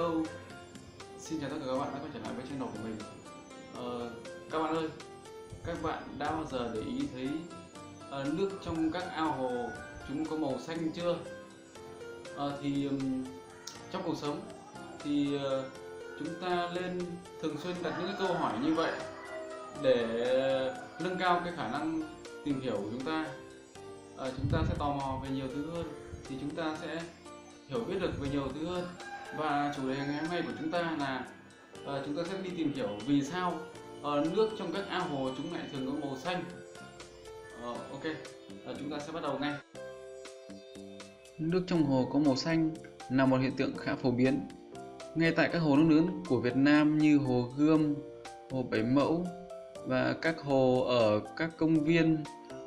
Hello, xin chào tất cả các bạn đã quay trở lại với channel của mình. Các bạn ơi, các bạn đã bao giờ để ý thấy nước trong các ao hồ chúng có màu xanh chưa? Trong cuộc sống thì chúng ta nên thường xuyên đặt những cái câu hỏi như vậy để nâng cao cái khả năng tìm hiểu của chúng ta. Chúng ta sẽ tò mò về nhiều thứ hơn, thì chúng ta sẽ hiểu biết được về nhiều thứ hơn. Và chủ đề ngày hôm nay của chúng ta là chúng ta sẽ đi tìm hiểu vì sao nước trong các ao hồ chúng lại thường có màu xanh. Ok, chúng ta sẽ bắt đầu ngay. Nước trong hồ có màu xanh là một hiện tượng khá phổ biến ngay tại các hồ nước lớn của Việt Nam như hồ Gươm, hồ Bảy Mẫu và các hồ ở các công viên.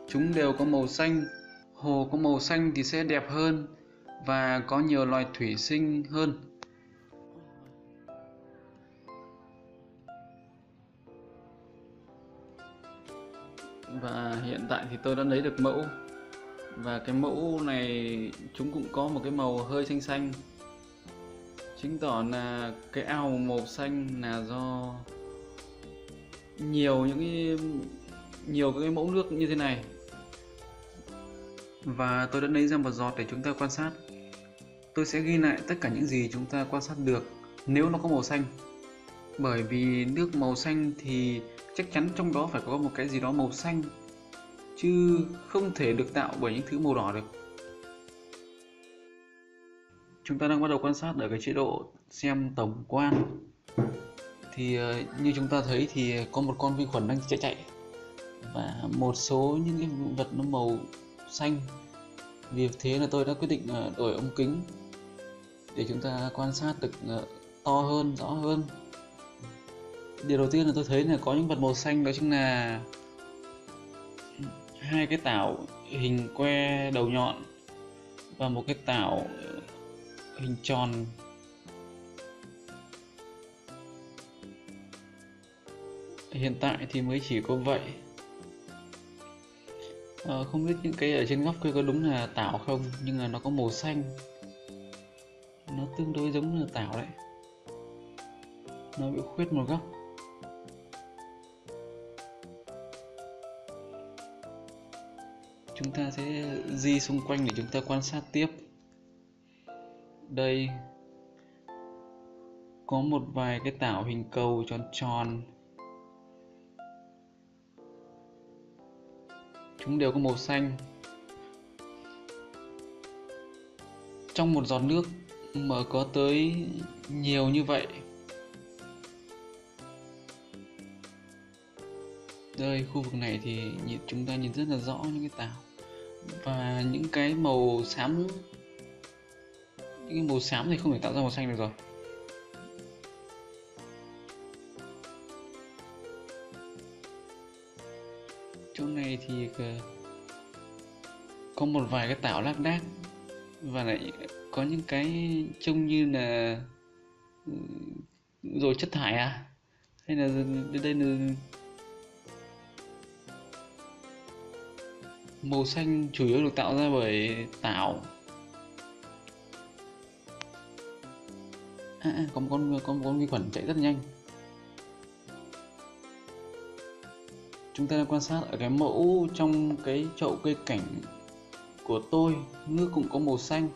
Chúng đều có màu xanh. Hồ có màu xanh thì sẽ đẹp hơn và có nhiều loài thủy sinh hơn. Và hiện tại thì tôi đã lấy được mẫu, và cái mẫu này chúng cũng có một cái màu hơi xanh xanh, chứng tỏ là cái ao màu xanh là do nhiều cái mẫu nước như thế này. Và tôi đã lấy ra một giọt để chúng ta quan sát. Tôi sẽ ghi lại tất cả những gì chúng ta quan sát được nếu nó có màu xanh. Bởi vì nước màu xanh thì chắc chắn trong đó phải có một cái gì đó màu xanh, chứ không thể được tạo bởi những thứ màu đỏ được. Chúng ta đang bắt đầu quan sát ở cái chế độ xem tổng quan. Thì như chúng ta thấy thì có một con vi khuẩn đang chạy và một số những cái vật nó màu xanh. Vì thế là tôi đã quyết định đổi ống kính để chúng ta quan sát được to hơn, rõ hơn. Điều đầu tiên là tôi thấy là có những vật màu xanh, đó chính là hai cái tảo hình que đầu nhọn và một cái tảo hình tròn. Hiện tại thì mới chỉ có vậy. Không biết những cái ở trên góc kia có đúng là tảo không, nhưng mà nó có màu xanh. Nó tương đối giống là tảo đấy. Nó bị khuyết một góc. Chúng ta sẽ di xung quanh để chúng ta quan sát tiếp. Đây có một vài cái tảo hình cầu tròn tròn. Chúng đều có màu xanh. Trong một giọt nước mà có tới nhiều như vậy. Đây, khu vực này thì chúng ta nhìn rất là rõ những cái tảo. Và những cái màu xám, thì không thể tạo ra màu xanh được rồi. Chỗ này thì có một vài cái tảo lác đác, và lại có những cái trông như là rồi chất thải à, hay là đây là màu xanh chủ yếu được tạo ra bởi tảo. Có một con vi khuẩn chạy rất nhanh. Chúng ta đang quan sát ở cái mẫu trong cái chậu cây cảnh của tôi, nước cũng có màu xanh.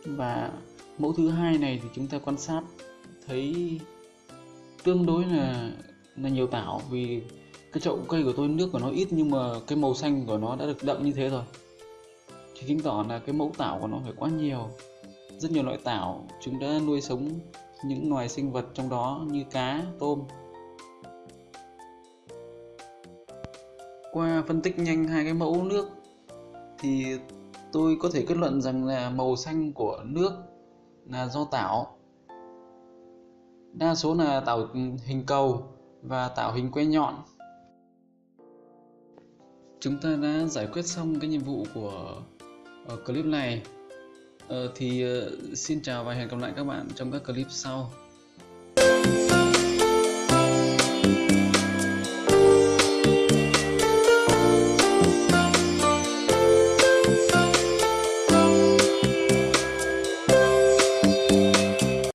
Và mẫu thứ hai này thì chúng ta quan sát thấy tương đối là nhiều tảo, vì cái chậu cây của tôi nước của nó ít nhưng mà cái màu xanh của nó đã được đậm như thế rồi, thì chứng tỏ là cái mẫu tảo của nó phải quá nhiều. Rất nhiều loại tảo, chúng đã nuôi sống những loài sinh vật trong đó như cá, tôm. Qua phân tích nhanh hai cái mẫu nước thì tôi có thể kết luận rằng là màu xanh của nước là do tảo. Đa số là tảo hình cầu và tảo hình que nhọn. Chúng ta đã giải quyết xong cái nhiệm vụ của clip này. Xin chào và hẹn gặp lại các bạn trong các clip sau.